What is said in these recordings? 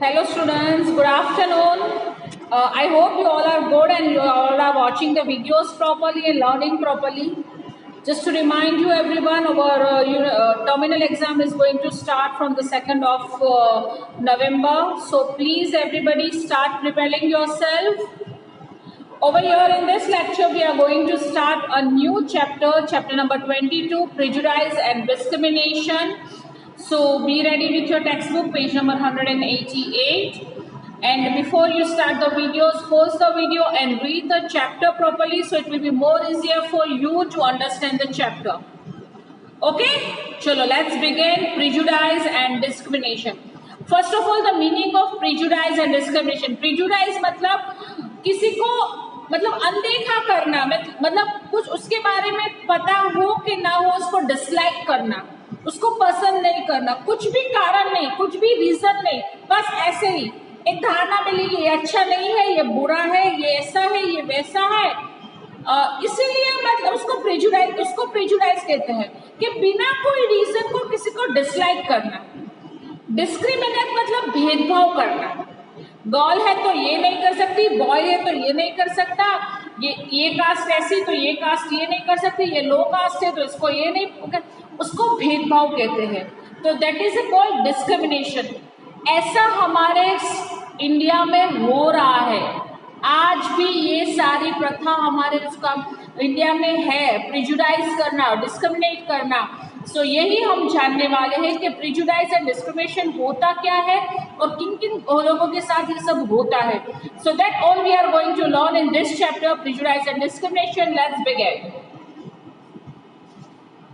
Hello students, good afternoon. I hope you all are good and you all are watching the videos properly and learning properly. Just to remind you everyone, our terminal exam is going to start from the 2nd of November. So please everybody start preparing yourself. Over here in this lecture, we are going to start a new chapter, chapter number 22, Prejudice and Discrimination. So be ready with your textbook, page number 188. And before you start the videos, pause the video and read the chapter properly so it will be more easier for you to understand the chapter. Okay, chalo, let's begin. Prejudice and discrimination. First of all, the meaning of prejudice and discrimination. Prejudice मतलब किसी को मतलब अनदेखा करना, मतलब कुछ उसके बारे में पता हो कि ना हो उसको डिसलाइक करना, उसको पसंद नहीं करना, कुछ भी कारण नहीं, कुछ भी रीजन नहीं, बस ऐसे ही एक धारणा मिली ये अच्छा नहीं है, ये बुरा है, ये ऐसा है, ये वैसा है, इसीलिए मतलब उसको प्रेजुडाइज कहते हैं कि बिना कोई रीजन को किसी को डिसलाइक करना। डिस्क्रिमिनेट मतलब भेदभाव करना। गर्ल है तो ये नहीं कर सकती, बॉय है तो ये नहीं कर सकता, ये कास्ट ऐसी तो ये कास्ट ये नहीं कर सकती, ये लो कास्ट है तो इसको ये नहीं, उसको भेदभाव कहते हैं। तो दैट इज कॉल्ड डिस्क्रिमिनेशन। ऐसा हमारे इंडिया में हो रहा है, आज भी ये सारी प्रथा हमारे इंडिया में है, प्रिजुडाइज करना, डिस्क्रिमिनेट करना। सो यही हम जानने वाले हैं कि प्रिजुडाइज एंड डिस्क्रिमिनेशन होता क्या है और किन किन लोगों के साथ ये सब होता है। So that all we are going to learn in this chapter, prejudice and discrimination. Let's begin.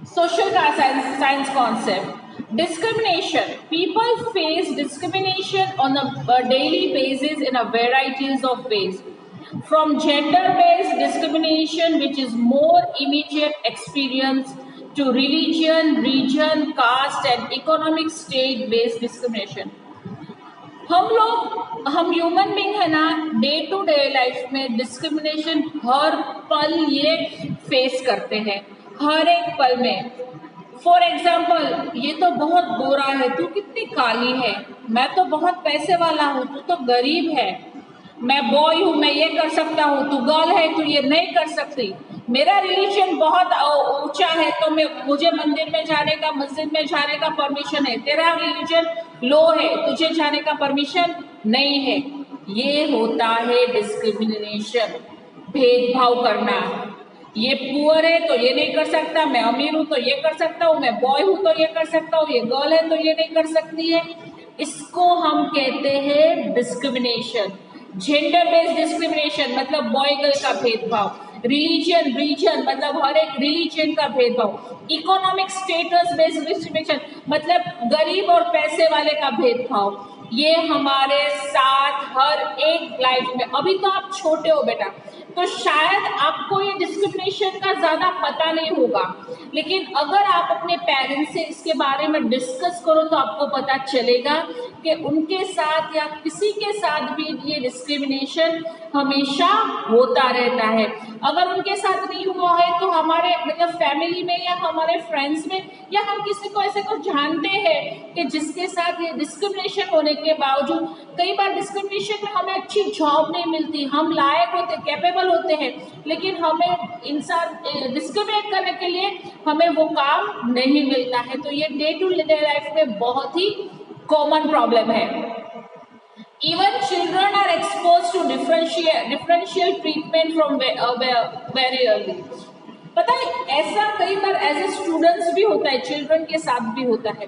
Social science concept. Discrimination. People face discrimination on a daily basis in a varieties of ways. From gender-based discrimination, which is more immediate experience, to religion, region, caste and economic state-based discrimination. हम human being है ना, day to day life में discrimination हर पल ये face करते हैं, हर एक पल में। फॉर एग्जाम्पल, ये तो बहुत गोरा है, तू कितनी काली है, मैं तो बहुत पैसे वाला हूँ, तू तो गरीब है, मैं बॉय हूँ, मैं ये कर सकता हूँ, तू गर्ल है, तू ये नहीं कर सकती, मेरा रिलीजन बहुत ऊंचा है तो मुझे मंदिर में जाने का, मस्जिद में जाने का परमिशन है, तेरा रिलीजन लो है, तुझे जाने का परमिशन नहीं है। ये होता है डिस्क्रिमिनेशन, भेदभाव करना। ये पुअर है तो ये नहीं कर सकता, मैं अमीर हूँ तो ये कर सकता हूँ, मैं बॉय हूँ तो ये कर सकता हूँ, ये गर्ल है तो ये नहीं कर सकती है। इसको हम कहते हैं डिस्क्रिमिनेशन। जेंडर बेस्ड डिस्क्रिमिनेशन मतलब बॉय गर्ल का भेदभाव, रिलीजन रीजन मतलब हर एक रिलीजन का भेदभाव, इकोनॉमिक स्टेटस बेस्ड डिस्क्रिमिनेशन मतलब गरीब और पैसे वाले का भेदभाव। ये हमारे साथ हर एक लाइफ में, अभी तो आप छोटे हो बेटा तो शायद आपको ये डिस्क्रिमिनेशन का ज़्यादा पता नहीं होगा, लेकिन अगर आप अपने पेरेंट्स से इसके बारे में डिस्कस करो तो आपको पता चलेगा कि उनके साथ या किसी के साथ भी ये डिस्क्रिमिनेशन हमेशा होता रहता है। अगर उनके साथ नहीं हुआ है तो हमारे मतलब फैमिली में या हमारे फ्रेंड्स में या हम किसी को ऐसे को जानते हैं कि जिसके साथ ये डिस्क्रिमिनेशन होने के बावजूद, कई बार डिस्क्रिमिनेशन में हमें अच्छी जॉब नहीं मिलती, हम लायक होते, कैपेबल होते हैं, लेकिन हमें इंसान डिस्क्रिमिनेट करने के लिए हमें वो काम नहीं मिलता है। तो ये डे टू डे लाइफ में बहुत ही कॉमन प्रॉब्लम है। Even children are exposed to differential treatment from very early. पता है ऐसा कई बार एज ए स्टूडेंट्स भी होता है, चिल्ड्रन के साथ भी होता है।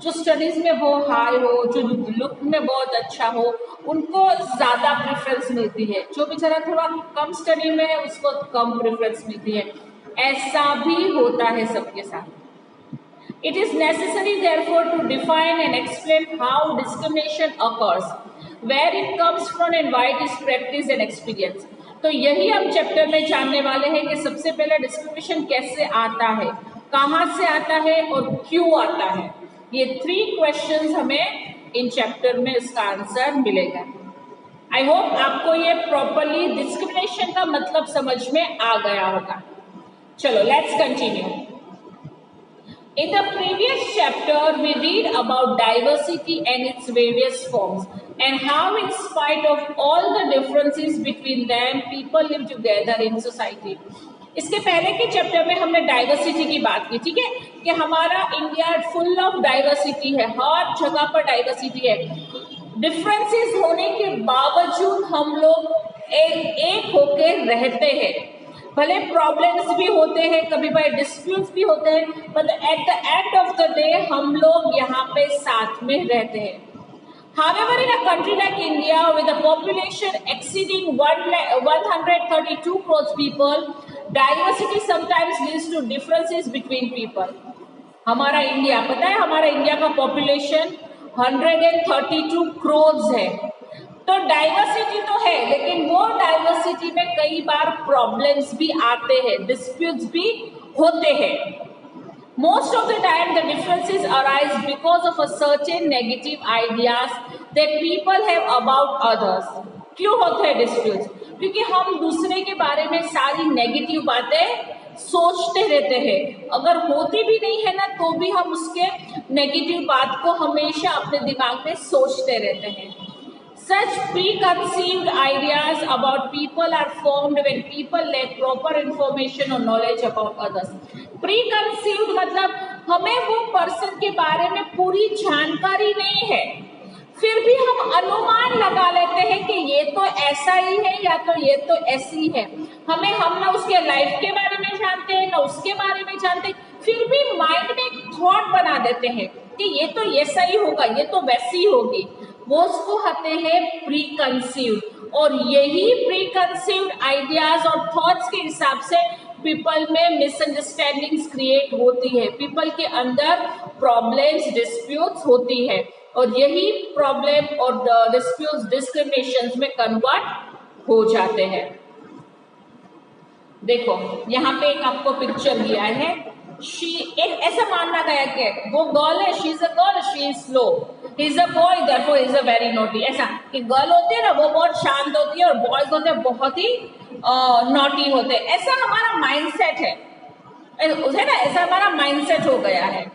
जो स्टडीज में बहुत हाई हो, जो लुक में बहुत अच्छा हो, उनको ज़्यादा प्रेफरेंस मिलती है, जो बेचारा थोड़ा कम स्टडी में है उसको कम प्रेफरेंस मिलती है। ऐसा भी होता है सबके साथ। It is necessary therefore to define and explain how discrimination occurs, where it comes from and why it is practiced and experienced. तो यही हम चैप्टर में जानने वाले हैं कि सबसे पहले डिस्क्रिमिनेशन कैसे आता है, कहाँ से आता है और क्यों आता है। ये 3 क्वेश्चंस हमें इन चैप्टर में इसका आंसर मिलेगा। आई होप आपको ये प्रॉपरली डिस्क्रिमिनेशन का मतलब समझ में आ गया होगा। चलो let's continue. In the previous chapter, we read about diversity and its various forms and how in spite of all the differences between them, people live together in society. इसके पहले के चैप्टर में हमने डाइवर्सिटी की बात की, ठीक है, कि हमारा इंडिया फुल ऑफ डाइवर्सिटी है, हर जगह पर डाइवर्सिटी है। डिफरेंसेस होने के बावजूद हम लोग एक होकर रहते हैं, भले प्रॉब्लम्स भी होते हैं, कभी भाई डिस्प्यूट्स भी होते हैं, पर at the end of the day हम लोग यहाँ पे साथ में रहते हैं। However, in a country like India with a population exceeding 132 crores people, diversity sometimes leads to differences between people. हमारा इंडिया, पता है हमारा इंडिया का पॉपुलेशन 132 crores है, तो डाइवर्सिटी तो है, लेकिन वो डाइवर्सिटी में कई बार प्रॉब्लम्स भी आते हैं, डिस्प्यूट्स भी होते हैं। Most of the time the differences arise because of a certain negative ideas that people have about others. क्यों होते हैं डिस्प्यूट्स? क्योंकि हम दूसरे के बारे में सारी नेगेटिव बातें सोचते रहते हैं, अगर होती भी नहीं है ना तो भी हम उसके नेगेटिव बात को हमेशा अपने दिमाग में सोचते रहते हैं। Such preconceived ideas about people are formed when people lack proper information or knowledge about others. Preconceived मतलब हमें वो पर्सन के बारे में पूरी जानकारी नहीं है, फिर भी हम अनुमान लगा लेते हैं कि ये तो ऐसा ही है या तो ये तो ऐसी है। हम ना उसके लाइफ के बारे में जानते हैं ना उसके बारे में जानते, फिर भी माइंड में एक थॉट बना देते हैं कि ये तो ऐसा ही होगा, ये तो वैसी होगी, वो उसको कहते हैं प्रीकंसीव्ड। और यही प्रीकंसीव्ड आइडियाज और थॉट्स के हिसाब से पीपल में मिसअंडरस्टैंडिंग्स क्रिएट होती है, पीपल के अंदर प्रॉब्लम्स डिस्प्यूट्स होती है, और यही प्रॉब्लम और डिस्प्यूट्स डिस्क्रिमिनेशंस में कन्वर्ट हो जाते हैं। देखो यहाँ पे एक आपको पिक्चर दिया है, एक ऐसा मानना गया कि वो गर्ल है, she is a girl, she is slow, he is a boy therefore he is a very naughty. ऐसा कि गर्ल होती है ना वो बहुत शांत होती है और बॉयज होते हैं बहुत ही नॉटी होते हैं, ऐसा हमारा माइंडसेट है ना, ऐसा हमारा माइंडसेट हो गया है।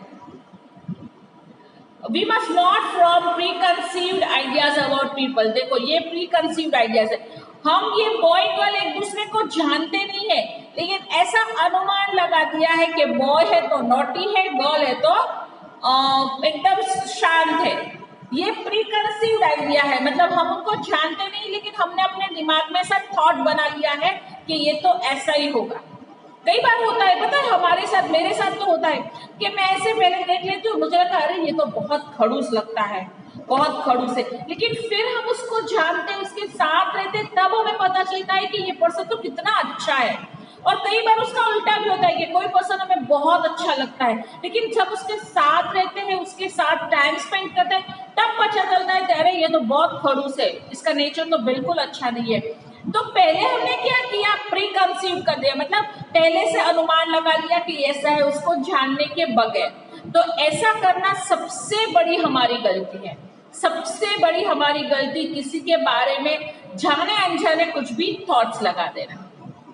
We must not form preconceived ideas about people। देखो ये preconceived ideas है, हम ये बॉय गर्ल एक दूसरे को जानते नहीं है, लेकिन ऐसा अनुमान लगा दिया है कि बॉय है तो नॉटी है, गर्ल है तो एकदम शांत है। ये प्रीकंसीव्ड आइडिया है, मतलब हम उनको जानते नहीं, लेकिन हमने अपने दिमाग में ऐसा थॉट बना लिया है कि ये तो ऐसा ही होगा। कई बार होता है, पता है हमारे साथ, मेरे साथ तो होता है कि मैं ऐसे पहले देख लेती हूँ, मुझे लगता है अरे ये तो बहुत खड़ूस लगता है, बहुत खड़ूस है, लेकिन फिर हम उसको जानते हैं, उसके साथ रहते, तब हमें पता चलता है कि ये पर्सन तो कितना अच्छा है। और कई बार उसका उल्टा भी होता है कि कोई पर्सन हमें बहुत अच्छा लगता है, लेकिन जब उसके साथ रहते हैं, उसके साथ टाइम स्पेंड करते हैं, तब पता चलता है कि अरे ये तो बहुत खड़ूस है, इसका नेचर तो बिल्कुल अच्छा नहीं है। तो पहले हमने क्या किया, प्री कंसीव कर दिया, मतलब पहले से अनुमान लगा लिया कि ऐसा है, उसको जानने के बगैर। तो ऐसा करना सबसे बड़ी हमारी गलती है, सबसे बड़ी हमारी गलती किसी के बारे में जाने अनजाने कुछ भी थॉट्स लगा देना,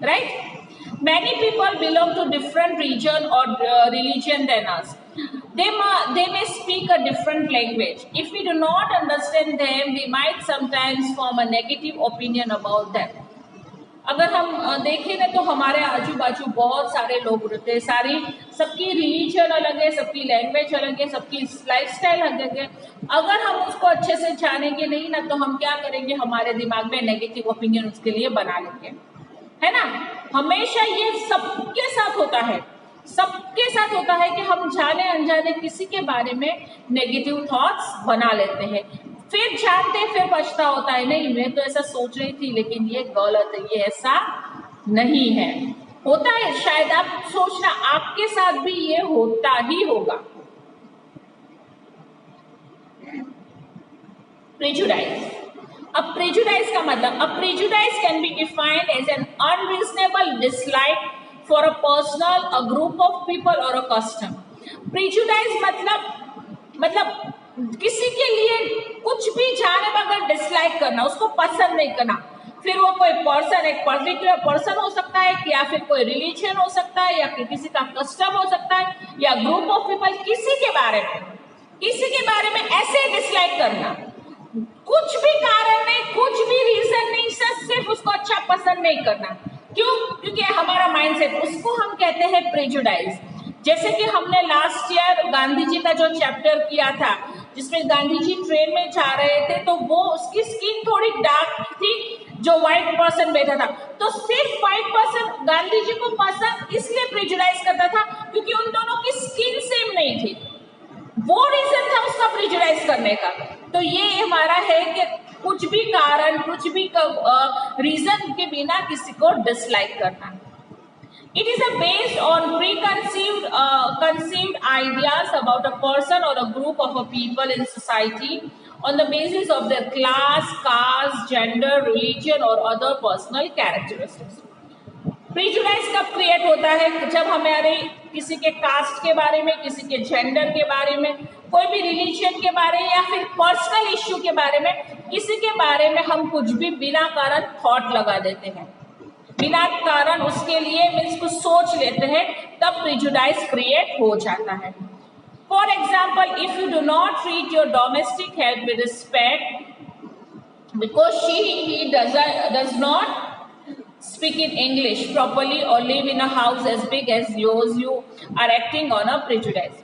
right. Many people belong to different region or religion than us. They may speak a different language. If we do not understand them, we might sometimes form a negative opinion about them. अगर हम देखें ना तो हमारे आजू बाजू बहुत सारे लोग रहते हैं, सबकी रिलीजन अलग है, सबकी लैंग्वेज अलग है, सबकी लाइफस्टाइल अलग है। अगर हम उसको अच्छे से जानेंगे नहीं ना तो हम क्या करेंगे, हमारे दिमाग में नेगेटिव ओपिनियन उसके लिए बना लेंगे, है ना। हमेशा ये सबके साथ होता है, सबके साथ होता है कि हम जाने अनजाने किसी के बारे में नेगेटिव थॉट्स बना लेते हैं, फिर जानते फिर पछता होता है, नहीं मैं तो ऐसा सोच रही थी लेकिन ये गलत है, ये ऐसा नहीं है। होता है, शायद आप सोचना आपके साथ भी ये होता ही होगा। प्रेजुडाइज। अब प्रेजुडाइज का मतलब, अब prejudice can be defined as an unreasonable dislike for a personal, a group of people और अ कस्टम। प्रेजुडाइज मतलब किसी के लिए कुछ भी जाने बगैर डिसलाइक करना, उसको पसंद नहीं करना। फिर वो कोई पर्सन, एक पर्टिकुलर पर्सन हो सकता है, या फिर कोई रिलीजन हो सकता है, या किसी का कस्टम हो सकता है, या ग्रुप ऑफ पीपल, किसी के बारे में ऐसे डिसलाइक करना, कुछ भी कारण नहीं, कुछ भी रीजन नहीं, सिर्फ उसको अच्छा पसंद नहीं करना। क्यों? क्योंकि हमारा माइंडसेट, उसको हम कहते हैं प्रेजुडाइज। जैसे कि हमने लास्ट ईयर गांधी जी का जो चैप्टर किया था, जिसमें गांधी जी ट्रेन में जा रहे थे, तो वो उसकी स्किन थोड़ी डार्क थी, जो व्हाइट पर्सन बैठा था, तो सिर्फ व्हाइट पर्सन गांधी जी को पसंद इसलिए प्रेजुडाइज करता था क्योंकि उन दोनों की स्किन सेम नहीं थी। वो रीजन था उसका प्रेजुडाइज करने का। तो ये हमारा है कि कुछ भी कारण, कुछ भी रीजन के बिना किसी को डिसलाइक करना। It is based on conceived ideas about a person or a group of a people in society on the basis of their class, caste, gender, religion or other personal characteristics. प्रीजुडाइज कब create होता है? जब हमारे किसी के cast के बारे में, किसी के जेंडर के बारे में, कोई भी रिलीजन के बारे में, या फिर पर्सनल इश्यू के बारे में, किसी के बारे में हम कुछ भी बिना कारण थॉट लगा देते हैं, बिना कारण उसके लिए मीन्स कुछ सोच लेते हैं, तब प्रेजुडाइज क्रिएट हो जाता है। For example, if you do not treat your domestic help with respect because he does not speak in English properly or live in a house as big as yours, you are acting on a prejudice.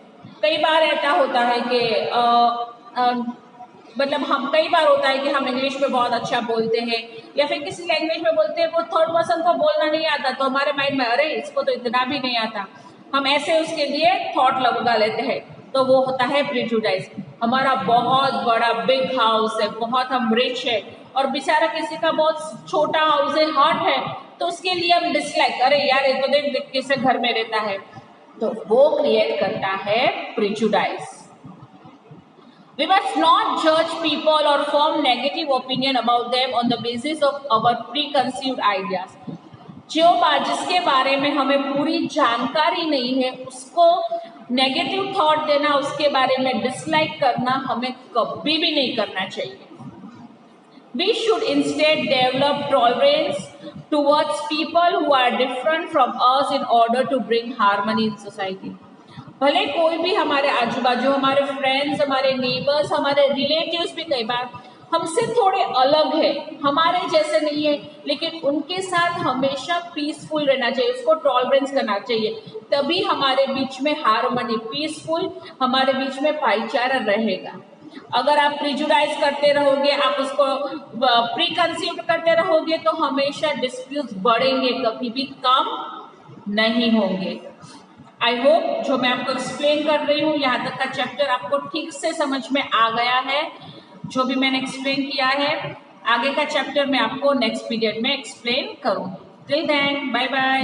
कई बार ऐसा होता है कि मतलब हम कई बार होता है कि हम इंग्लिश में बहुत अच्छा बोलते हैं, या फिर किसी लैंग्वेज में बोलते हैं, वो थर्ड पर्सन को बोलना नहीं आता, तो हमारे माइंड में अरे इसको तो इतना भी नहीं आता, हम ऐसे उसके लिए थॉट लगा लेते हैं, तो वो होता है प्रेजुडाइज। हमारा बहुत बड़ा बिग हाउस है, बहुत हम रिच है, और बेचारा किसी का बहुत छोटा हाउस है, हट है, तो उसके लिए हम डिसलाइक, अरे यार ये तो देख कैसे घर में रहता है, तो वो क्रिएट करता है prejudice. We must not judge people or form negative opinion about them on the basis of our preconceived ideas. जिसके बारे में हमें पूरी जानकारी नहीं है, उसको नेगेटिव थॉट देना, उसके बारे में डिसलाइक करना हमें कभी भी नहीं करना चाहिए। We should instead develop tolerance towards people who are different from us in order to bring harmony in society. भले कोई भी हमारे आजू बाजू, हमारे फ्रेंड्स, हमारे नेबर्स, हमारे रिलेटिव्स भी कई बार हमसे थोड़े अलग है, हमारे जैसे नहीं है, लेकिन उनके साथ हमेशा पीसफुल रहना चाहिए, उसको टॉलरेंस करना चाहिए, तभी हमारे बीच में हार्मनी, पीसफुल हमारे बीच में भाईचारा रहेगा। अगर आप प्रिजुडाइज करते रहोगे, आप उसको प्री कंसीव्ड करते रहोगे, तो हमेशा डिस्प्यूट्स बढ़ेंगे, कभी भी कम नहीं होंगे। आई होप जो मैं आपको एक्सप्लेन कर रही हूँ, यहाँ तक का चैप्टर आपको ठीक से समझ में आ गया है, जो भी मैंने एक्सप्लेन किया है। आगे का चैप्टर मैं आपको नेक्स्ट पीरियड में एक्सप्लेन करूँगी। Till then, bye bye.